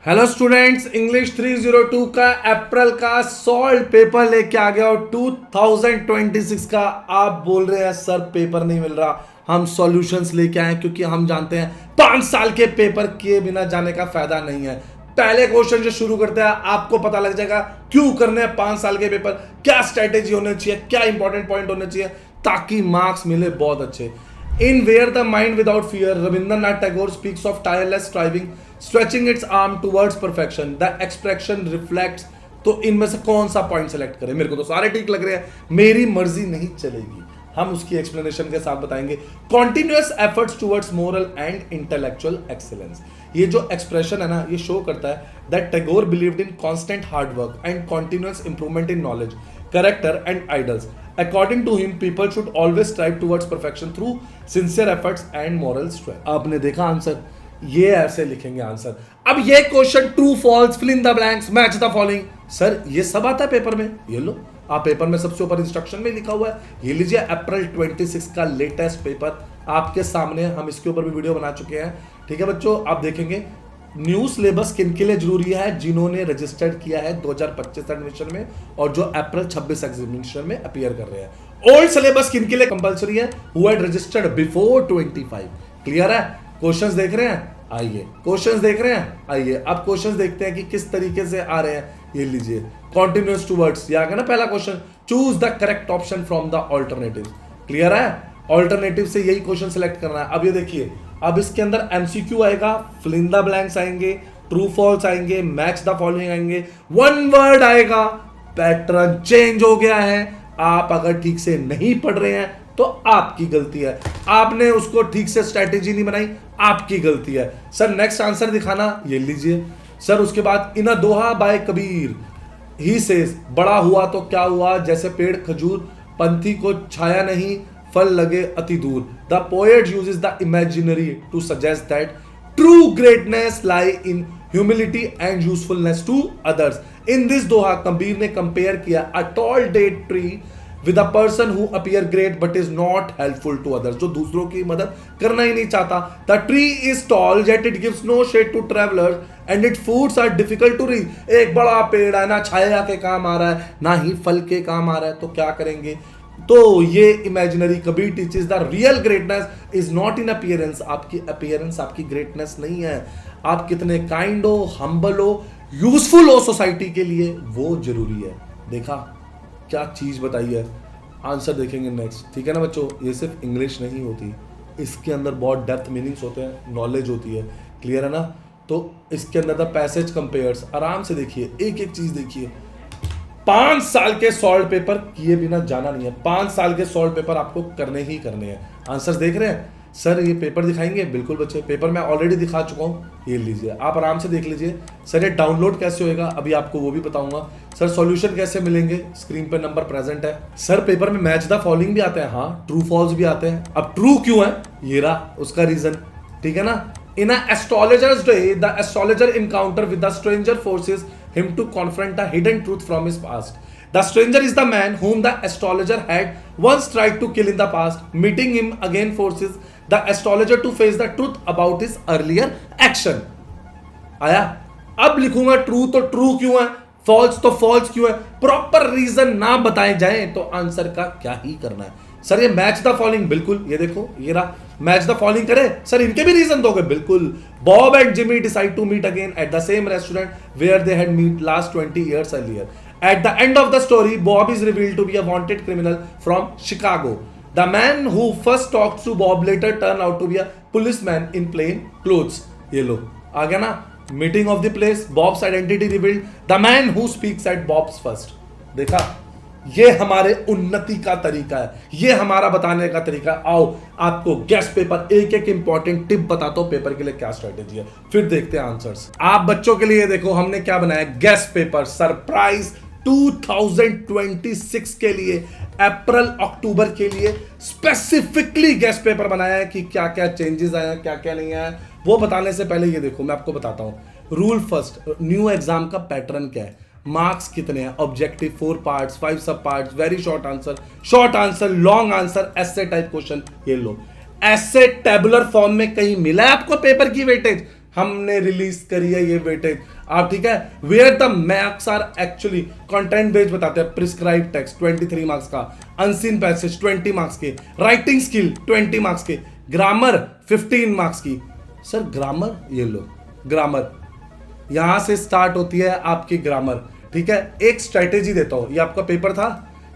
Hello students, English 302 का अप्रैल का solve paper लेके आ गया और 2026 का आप बोल रहे हैं सर पेपर नहीं मिल रहा। हम सॉल्यूशंस लेके आए क्योंकि हम जानते हैं 5 साल के पेपर किए बिना जाने का फायदा नहीं है। पहले क्वेश्चन से शुरू करते हैं, आपको पता लग जाएगा क्यों करने हैं 5 साल के पेपर, क्या स्ट्रेटेजी होनी चाहिए, क्या इंपॉर्टेंट पॉइंट होने चाहिए ताकि मार्क्स मिले बहुत अच्छे। In Where the Mind Without Fear, Rabindranath Tagore speaks of tireless striving, stretching its arm towards perfection. The expression reflects. तो इनमें से कौन सा पॉइंट सेलेक्ट करें? मेरे को तो सारे ठीक लग रहे हैं, मेरी मर्जी नहीं चलेगी। हम उसकी एक्सप्लेनेशन के साथ बताएंगे। Continuous efforts towards moral and intellectual excellence. ये जो एक्सप्रेशन है ना, ये शो करता है that Tagore believed in constant hard work and continuous improvement in knowledge, character and idols. According to him, people should always strive towards perfection through sincere efforts and moral strength. आपने देखा answer, ये ऐसे लिखेंगे answer. अब ये question true false, fill in the blanks, match the following, sir ये सब आता है पेपर में। ये लो, आप पेपर में सबसे ऊपर इंस्ट्रक्शन में लिखा हुआ है, ये लीजिए अप्रैल 26 का लेटेस्ट पेपर आपके सामने। हम इसके ऊपर भी वीडियो बना चुके हैं, ठीक है बच्चों। आप देखेंगे न्यू सिलेबस किन के लिए जरूरी है, जिन्होंने रजिस्टर्ड किया है 2025 एडमिशन में और जो अप्रैल 26 एग्जामिनेशन में अपीयर कर रहे हैं। ओल्ड सिलेबस किन के लिए कंपलसरी है, who had registered before 25। Clear है? क्वेश्चंस देख रहे हैं, आइए क्वेश्चंस देख रहे हैं, आइए अब क्वेश्चंस देखते हैं कि किस तरीके से आ रहे हैं। ये लीजिए, कॉन्टिन्यूअस टूवर्ड्स, ये आ गया ना पहला question, choose the correct option from the alternative. Clear है? ऑल्टरनेटिव से यही क्वेश्चन सिलेक्ट करना है। अब ये देखिए, अब इसके अंदर एमसीक्यू आएगा, फिल इन द ब्लैंक्स आएंगे, ट्रू फॉल्स आएंगे, मैच द फॉलोइंग आएंगे, वन वर्ड आएगा। पैटर्न चेंज हो गया है। आप अगर ठीक से नहीं पढ़ रहे हैं तो आपकी गलती है, आपने उसको ठीक से स्ट्रेटेजी नहीं बनाई, आपकी गलती है। सर नेक्स्ट आंसर दिखाना, ये लीजिए सर। उसके बाद इन अ दोहा बाय कबीर ही सेज, बड़ा हुआ तो क्या हुआ, जैसे पेड़ खजूर, पंथी को छाया नहीं, फल लगे अति दूर. The poet uses the imaginary to suggest that true greatness lie in humility and usefulness to others. In this दोहा कबीर ने कंपेयर किया a tall date tree with a person who appear great but is not helpful to others. जो दूसरों की मदद करना ही नहीं चाहता. The tree is tall yet it gives no shade to travelers and its fruits are difficult to reach. एक बड़ा पेड़ है, ना छाया के काम आ रहा है ना ही फल के काम आ रहा है, तो क्या करेंगे? तो ये imaginary Kabir teaches the real greatness is not in appearance. आपकी अपीयरेंस आपकी ग्रेटनेस नहीं है. आप कितने काइंड हो, हम्बल हो, यूजफुल हो सोसाइटी के लिए, वो जरूरी है. देखा क्या चीज बताई है. आंसर देखेंगे नेक्स्ट, ठीक है ना बच्चों. ये सिर्फ इंग्लिश नहीं होती, इसके अंदर बहुत डेप्थ मीनिंग्स होते हैं, नॉलेज होती है. क्लियर है ना. तो इसके अंदर द पैसेज कंपेयर्स, आराम से देखिए, एक एक चीज देखिए. 5 साल के सॉल्व पेपर किए बिना जाना नहीं है. 5 साल के सॉल्व पेपर आपको करने ही करने हैं. आंसर्स देख रहे हैं सर, ये पेपर दिखाएंगे. बिल्कुल बच्चे, पेपर मैं ऑलरेडी दिखा चुका हूँ, ये लीजिए, आप आराम से देख लीजिए. सर ये डाउनलोड कैसे होएगा अभी आपको वो भी बताऊंगा. सर सॉल्यूशन कैसे मिलेंगे, स्क्रीन पे नंबर प्रेजेंट है. सर पेपर में मैच द फॉलोइंग भी आते हैं, हाँ ट्रू फॉल्स भी आते हैं. अब ट्रू क्यों है, ये रहा उसका रीजन, ठीक है ना. In an astrologer's day, the astrologer encounter with the stranger forces him to confront a hidden truth from his past. The stranger is the man whom the astrologer had once tried to kill in the past. Meeting him again forces the astrologer to face the truth about his earlier action. आया. अब लिखूंगा true तो true क्यों है, false तो false क्यों है. Proper reason ना बताए जाए तो आंसर का क्या ही करना है. सर ये मैच द फॉलोइंग, बिल्कुल ये देखो, ये रहा मैच द फॉलोइंग करे. सर इनके भी रीजन दोगे, बिल्कुल. Bob and Jimmy decide to meet again at the same restaurant where they had meet last 20 years earlier. At the end of the story, Bob is revealed to be a wanted criminal from Chicago. The man who first talked to Bob later turned out to be a policeman in plain clothes. ये लो आ गया ना. Meeting of the place, Bob's identity revealed. The man who speaks at Bob's first. देखा, ये हमारे उन्नति का तरीका है, ये हमारा बताने का तरीका है. आओ आपको गेस्ट पेपर एक एक इंपॉर्टेंट टिप बताता हूं पेपर के लिए क्या स्ट्रेटेजी है, फिर देखते हैं आंसर्स. आप बच्चों के लिए देखो हमने क्या बनाया, गेस्ट पेपर सरप्राइज 2026 के लिए, अप्रैल अक्टूबर के लिए स्पेसिफिकली गेस्ट पेपर बनाया है कि क्या क्या चेंजेस आए हैं, क्या क्या नहीं आया. वो बताने से पहले ये देखो मैं आपको बताता हूं रूल. फर्स्ट, न्यू एग्जाम का पैटर्न क्या है, मार्क्स कितने हैं, ऑब्जेक्टिव 4 पार्ट्स, 5 सब parts, very short answer, long answer, ऐसे टाइप क्वेश्चन. ये लो ऐसे टेबुलर फॉर्म में कहीं मिला है आपको पेपर की वेटेज? हमने रिलीज करी है ये वेटेज आप, ठीक है। Where the marks are actually content based बताते हैं, प्रिस्क्राइब टेक्स्ट 23 मार्क्स का, अनसीन पैसेज 20 मार्क्स के, राइटिंग स्किल 20 मार्क्स के, ग्रामर 15 मार्क्स की। सर ग्रामर, ये लो ग्रामर, यहां से स्टार्ट होती है आपकी ग्रामर, ठीक है। एक स्ट्रेटेजी देता हूं, ये आपका पेपर था,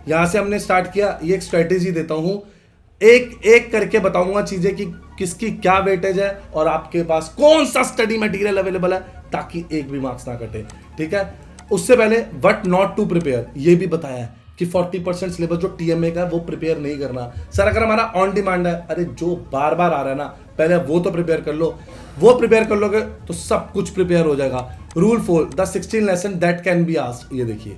यहां से हमने स्टार्ट किया, ये एक स्ट्रेटेजी देता हूं, एक एक करके बताऊंगा चीजें कि किसकी क्या वेटेज है और आपके पास कौन सा स्टडी मटेरियल अवेलेबल है, ताकि एक भी मार्क्स ना कटे, ठीक है। उससे पहले व्हाट नॉट टू प्रिपेयर, ये भी बताया है कि 40% सिलेबस जो टीएमए का वो प्रिपेयर नहीं करना। सर अगर हमारा ऑन डिमांड है, अरे जो बार बार आ रहा है ना, पहले वो तो प्रिपेयर कर लो, वो प्रिपेयर कर लोगे तो सब कुछ प्रिपेयर हो जाएगा। Rule 4 the 16 lesson that can be asked, ये देखिए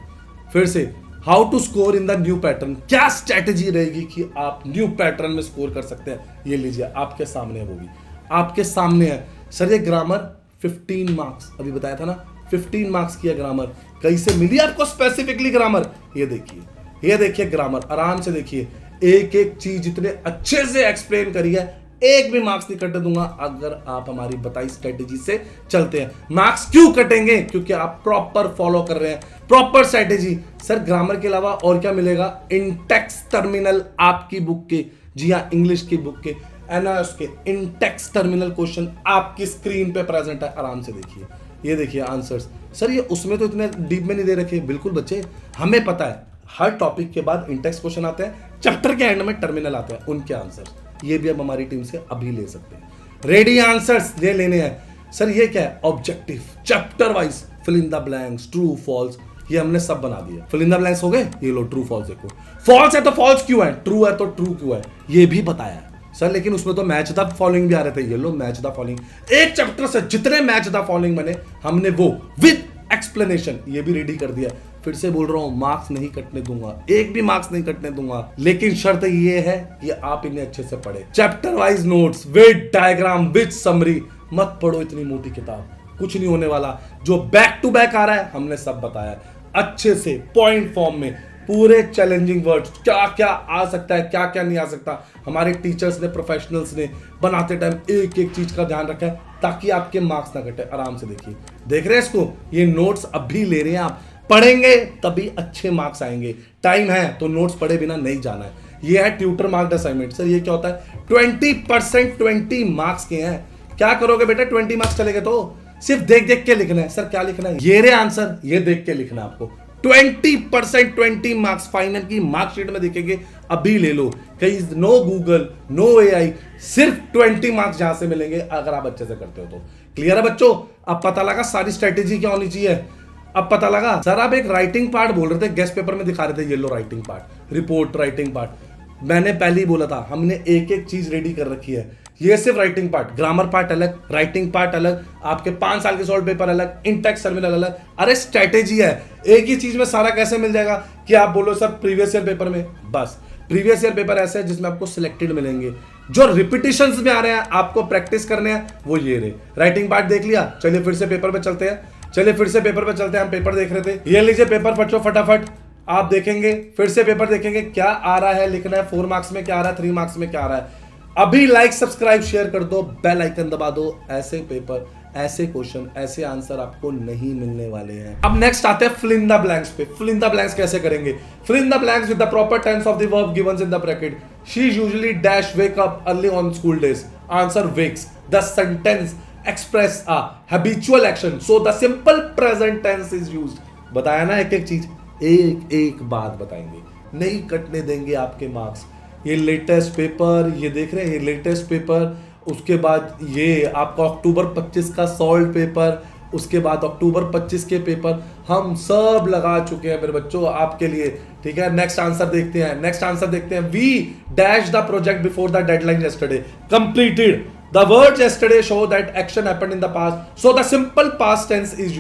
फिर से, how to score in the new pattern, क्या स्ट्रेटेजी रहेगी कि आप न्यू पैटर्न में स्कोर कर सकते हैं, ये लीजिए आपके सामने है, वो भी आपके सामने है। सर ये ग्रामर 15 मार्क्स, अभी बताया था ना 15 मार्क्स की है ग्रामर, कैसे मिली आपको स्पेसिफिकली ग्रामर, ये देखिए ग्रामर, आराम से देखिए, एक एक चीज इतने अच्छे से एक्सप्लेन करी है, एक भी मार्क्स नहीं कटने दूंगा अगर आप हमारी बताई स्ट्रेटेजी से चलते हैं। मार्क्स क्यों कटेंगे, क्योंकि आप प्रॉपर फॉलो कर रहे हैं प्रॉपर स्ट्रेटेजी। सर ग्रामर के अलावा और क्या मिलेगा, इंटेक्स टर्मिनल आपकी बुक के, जी हाँ इंग्लिश की बुक के, एनआईएस के इंटेक्स टर्मिनल क्वेश्चन आपकी स्क्रीन पे प्रेजेंट है, आराम से देखिए, ये देखिए आंसर्स। सर ये उसमें तो इतने डीप में नहीं दे रखे, बिल्कुल बच्चे हमें पता है हर टॉपिक के बाद इंटेक्स क्वेश्चन आते हैं, चैप्टर के एंड में टर्मिनल आते हैं, उनके आंसर ये भी अब हमारी टीम से अभी ले सकते हैं, रेडी आंसर्स ये लेने हैं। सर ये क्या है, objective chapter wise, fill in the blanks, true false, ये हमने सब बना दिया। फिल इन द ब्लैंक्स हो गए, ये लो ट्रू फॉल्स देखो, फॉल्स है तो फॉल्स क्यों है, ट्रू है तो ट्रू क्यों है, ये भी बताया है सर। लेकिन उसमें तो मैच द फॉलोइंग भी आ रहे थे, ये लो मैच द फॉलोइंग, एक चैप्टर से जितने मैच द फॉलोइंग बने हमने वो विद एक्सप्लेनेशन ये भी रेडी कर दिया। फिर से बोल रहा हूं, मार्क्स नहीं कटने दूंगा, एक भी मार्क्स नहीं कटने दूंगा, लेकिन शर्त ये है कि आप इन्हें अच्छे से पढ़े, chapter wise notes with diagram with summary, मत पढ़ो इतनी मोटी किताब, कुछ नहीं होने वाला। जो बैक टू बैक आ रहा है हमने सब बताया अच्छे से पॉइंट फॉर्म में, पूरे चैलेंजिंग वर्ड्स, क्या क्या आ सकता है क्या क्या नहीं आ सकता, हमारे टीचर्स ने प्रोफेशनल्स ने बनाते टाइम एक एक चीज का ध्यान रखा है ताकि आपके मार्क्स ना कटे। आराम से देखिए, देख रहे हैं इसको, ये नोट्स अभी ले रहे हैं आप, पढ़ेंगे तभी अच्छे मार्क्स आएंगे, टाइम है तो नोट्स पढ़े बिना नहीं जाना है। ये है ट्यूटर मार्क्ड असाइनमेंट। सर ये क्या होता है, 20% 20 मार्क्स के हैं, क्या करोगे बेटा 20 मार्क्स चलेंगे तो सिर्फ देख देख के लिखना है। सर क्या लिखना है, ये रे आंसर, ये देख के लिखना है आपको, 20% 20 मार्क्स फाइनल की मार्कशीट में दिखेंगे, अभी ले लो, कहीं नो गूगल नो एआई, सिर्फ 20 मार्क्स जहां से मिलेंगे अगर आप अच्छे से करते हो तो। क्लियर है बच्चों, अब पता लगा सारी स्ट्रेटेजी क्या होनी चाहिए, अब पता लगा। सर आप एक राइटिंग पार्ट बोल रहे थे, गेस्ट पेपर में दिखा रहे थे, ये लो writing part, report writing part, मैंने पहले ही बोला था हमने एक एक चीज रेडी कर रखी है, ये सिर्फ राइटिंग पार्ट, ग्रामर पार्ट अलग, राइटिंग पार्ट अलग, आपके 5 साल के सॉल्व पेपर अलग, इंटेक्स टर्मिनल अलग, अरे स्ट्रेटेजी है, एक ही चीज में सारा कैसे मिल जाएगा कि आप बोलो सर प्रीवियस ईयर पेपर में, बस प्रीवियस ईयर पेपर ऐसे है जिसमें आपको सिलेक्टेड मिलेंगे, जो रिपीटिशंस में आ रहे हैं आपको प्रैक्टिस करने हैं वो ये रहे। राइटिंग पार्ट देख लिया, चलिए फिर से पेपर पे चलते हैं, हम पेपर देख रहे थे, ये लीजिए पेपर पढ़ो फटाफट, आप देखेंगे फिर से पेपर देखेंगे क्या आ रहा है, लिखना है 4 मार्क्स में क्या आ रहा है, 3 मार्क्स में क्या आ रहा है। अभी लाइक सब्सक्राइब शेयर कर दो, बेल आइकन दबा दो, ऐसे पेपर ऐसे क्वेश्चन ऐसे आंसर आपको नहीं मिलने वाले हैं। अब नेक्स्ट आते हैं फिल इन द ब्लैंक्स पे। फिल इन द ब्लैंक्स कैसे करेंगे, fill in the blanks with the proper tense of the verb given in the bracket. She usually dash wake up early on school days, answer wakes, the sentence express a habitual action so the simple present tense is used। बताया ना एक एक चीज, एक एक बात बताएंगे, नहीं कटने देंगे आपके मार्क्स। ये लेटेस्ट पेपर, ये देख रहे हैं ये लेटेस्ट पेपर, उसके बाद ये आपका अक्टूबर 25 का सॉल्व पेपर, उसके बाद अक्टूबर 25 के पेपर हम सब लगा चुके हैं मेरे बच्चों आपके लिए, ठीक है। नेक्स्ट आंसर देखते हैं, we dash the project before the deadline yesterday, completed। The words yesterday show that action happened in the past, so the simple past tense is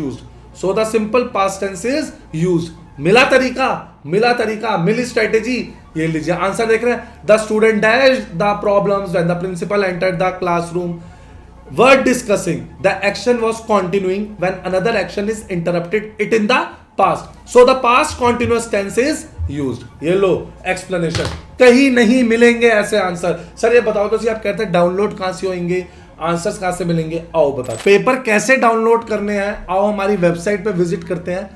used। मिला तरीका, मिली स्ट्रेटेजी, ये लीजिए आंसर देख रहे हैं, the student dash the problems when the principal entered the classroom, word discussing, the action was continuing when another action is interrupted it in the past, so the past continuous tense is used। ये लो explanation, कहीं नहीं मिलेंगे ऐसे answer. Sir ये बताओ तो, आप कहते हैं डाउनलोड कहां से होंगे, आंसर्स कहां से मिलेंगे आओ बता। पेपर कैसे डाउनलोड करने हैं आओ हमारी वेबसाइट पे विजिट करते हैं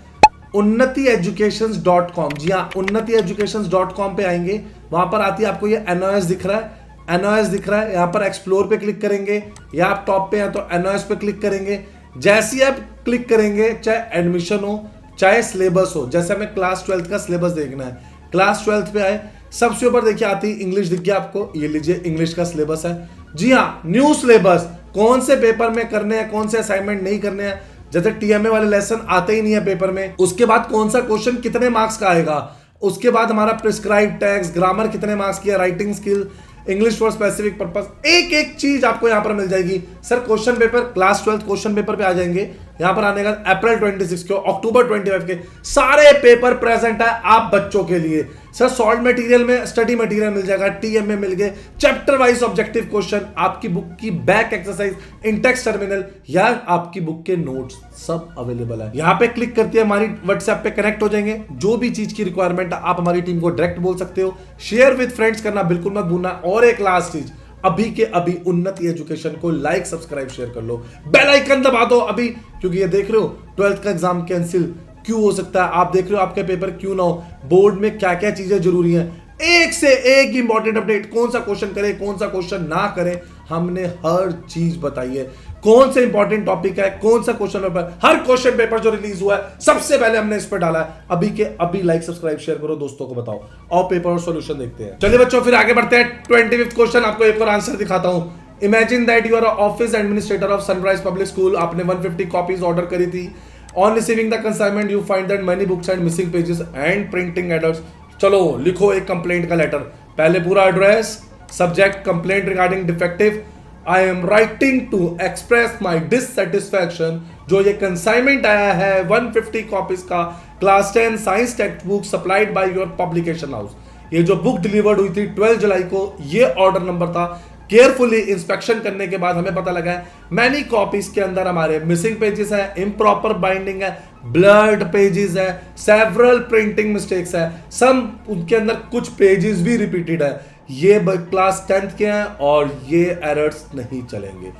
unnatieducations.com। जी हाँ, unnatieducations.com पे आएंगे, वहां पर आती है आपको ये एनओएस दिख रहा है, एनओएस दिख रहा है, यहां पर एक्सप्लोर पे क्लिक करेंगे या आप टॉप पे हैं तो एनओएस पे क्लिक करेंगे। जैसे ही आप क्लिक करेंगे, चाहे एडमिशन हो चाहे सिलेबस हो, जैसे हमें क्लास 12th का सिलेबस देखना है, क्लास 12th पे आए, सबसे ऊपर देखिए आती इंग्लिश दिख गया आपको, ये लीजिए इंग्लिश का सिलेबस है। जी हाँ, न्यू सिलेबस, कौन से पेपर में करने हैं, कौन से असाइनमेंट नहीं करने हैं, जैसे टीएमए वाले लेसन आते ही नहीं है पेपर में, उसके बाद कौन सा क्वेश्चन कितने मार्क्स का आएगा, उसके बाद हमारा प्रिस्क्राइब टेक्स्ट, ग्रामर कितने मार्क्स की है, writing skill, English for specific purpose, एक एक चीज आपको यहां पर मिल जाएगी। Sir question paper class 12 question paper पे आ जाएंगे, यहां पर आने का अप्रैल 26 के अक्टूबर 25 के सारे पेपर प्रेजेंट है आप बच्चों के लिए। सर सॉल्व मटेरियल में स्टडी मटेरियल मिल जाएगा, टीएमए मिल गए, चैप्टर वाइज ऑब्जेक्टिव क्वेश्चन, आपकी बुक की बैक एक्सरसाइज, इंटेक्स टर्मिनल या आपकी बुक के नोट्स सब अवेलेबल है। यहां पे क्लिक करते हैं हमारी व्हाट्सएप पे कनेक्ट हो जाएंगे, जो भी चीज की रिक्वायरमेंट है आप हमारी टीम को डायरेक्ट बोल सकते हो, शेयर विद फ्रेंड्स करना बिल्कुल मत भूलना। और एक लास्ट चीज, अभी के अभी उन्नति एजुकेशन को लाइक सब्सक्राइब शेयर कर लो, बेल आइकन दबा दो अभी, क्योंकि ये देख रहे हो 12th का एग्जाम कैंसिल क्यों हो सकता है, आप देख रहे हो आपके पेपर क्यों ना हो, बोर्ड में क्या क्या चीजें जरूरी हैं, एक से एक इंपॉर्टेंट अपडेट, कौन सा क्वेश्चन करें कौन सा क्वेश्चन ना करें, हमने हर चीज बताई है, कौन से इंपॉर्टेंट टॉपिक है, कौन सा क्वेश्चन पेपर, हर क्वेश्चन पेपर जो रिलीज हुआ है सबसे पहले हमने इस पर डाला है। अभी के अभी लाइक सब्सक्राइब शेयर करो, दोस्तों को बताओ, और पेपर और सॉल्यूशन देखते हैं। चलिए बच्चों फिर आगे बढ़ते हैं। 25th क्वेश्चन, आपको एक और आंसर दिखाता हूं। Imagine that you are office administrator of Sunrise Public School, आपने 150 कॉपीज ऑर्डर करी थी। On receiving the consignment you find that many books and missing pages and printing errors. चलो लिखो एक कंप्लेंट का लेटर, पहले पूरा address, subject complaint regarding defective, I am writing to express my dissatisfaction. जो ये कंसाइनमेंट आया है 150 कॉपीज का class 10 science text book supplied by your publication house, ये जो बुक डिलीवर्ड हुई थी 12 जुलाई को, ये ऑर्डर नंबर था। केयरफुली इंस्पेक्शन करने के बाद हमें पता लगा है मैनी कॉपीज के अंदर हमारे मिसिंग पेजेस है, इम्प्रॉपर बाइंडिंग है, ब्लर्ड पेजेस है, सेवरल प्रिंटिंग मिस्टेक्स है, सम उनके अंदर कुछ पेजेस भी रिपीटेड है। ये क्लास 10th के हैं और ये एरर्स नहीं चलेंगे।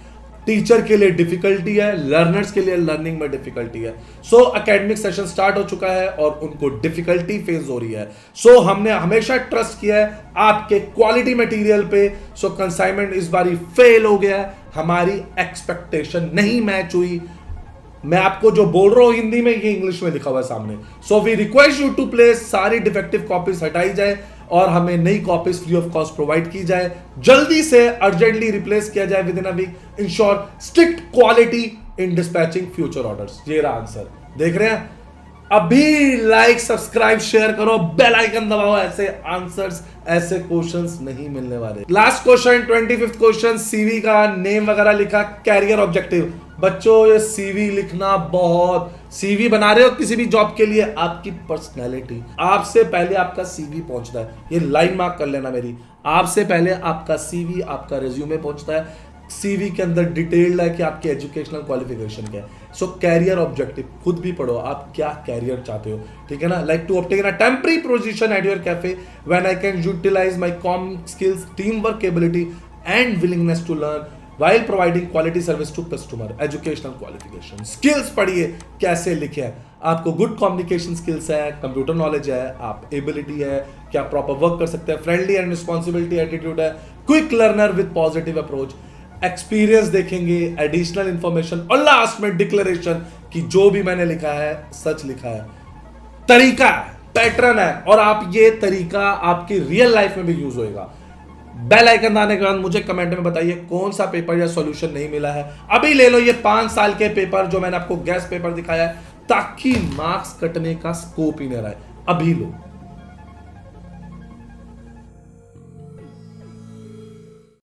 टीचर के लिए डिफिकल्टी है, लर्नर्स के लिए लर्निंग में डिफिकल्टी है। सो एकेडमिक सेशन स्टार्ट हो चुका है और उनको डिफिकल्टी फेस हो रही है। सो हमने हमेशा ट्रस्ट किया है आपके क्वालिटी मटेरियल पे। सो कंसाइनमेंट इस बारी फेल हो गया है, हमारी एक्सपेक्टेशन नहीं मैच हुई। मैं आपको जो बोल रहा हूं हिंदी में, ये इंग्लिश में लिखा हुआ है सामने। So we request you to place, सारी डिफेक्टिव कॉपीज हटाई जाए और हमें नई copies free of cost provide की जाए, जल्दी से अर्जेंटली रिप्लेस किया जाए within a week, ensure strict quality in dispatching future orders. ये रहा आंसर, देख रहे हैं। अभी लाइक सब्सक्राइब शेयर करो, बेल आइकन दबाओ, ऐसे आंसर्स ऐसे क्वेश्चंस नहीं मिलने वाले। Last question 25th question, CV का नेम वगैरह लिखा, कैरियर ऑब्जेक्टिव। बच्चों ये सीवी लिखना बहुत, सीवी बना रहे हो किसी भी जॉब के लिए, आपकी पर्सनैलिटी, आपसे पहले आपका सीवी पहुंचता है, ये लाइन मार्क कर लेना मेरी, आपसे पहले आपका सीवी आपका रिज्यूमे पहुंचता है। सीवी के अंदर डिटेल्ड है कि आपकी एजुकेशनल क्वालिफिकेशन क्या है। सो कैरियर ऑब्जेक्टिव खुद भी पढ़ो, आप क्या कैरियर चाहते हो, ठीक है ना। Like to obtain a temporary position at your cafe when I can utilise my comm skills, team work ability and willingness to learn while providing quality service to customer। educational qualification skills पढ़िए कैसे लिखे हैं, आपको good communication skills है, computer knowledge है, आप ability है, क्या प्रॉपर वर्क कर सकते हैं, फ्रेंडली एंड रिस्पॉन्सिबिलिटी एटीट्यूड है, quick learner with positive approach, experience देखेंगे, एडिशनल इंफॉर्मेशन, और लास्ट में डिक्लेरेशन कि जो भी मैंने लिखा है सच लिखा है, तरीका है, पैटर्न है, और आप ये तरीका आपकी रियल लाइफ में भी यूज होएगा। बेल आइकन आने के बाद मुझे कमेंट में बताइए कौन सा पेपर या सॉल्यूशन नहीं मिला है। अभी ले लो ये 5 साल के पेपर जो मैंने आपको गेस्ट पेपर दिखाया है, ताकि मार्क्स कटने का स्कोप ही नहीं रहा है, अभी लो।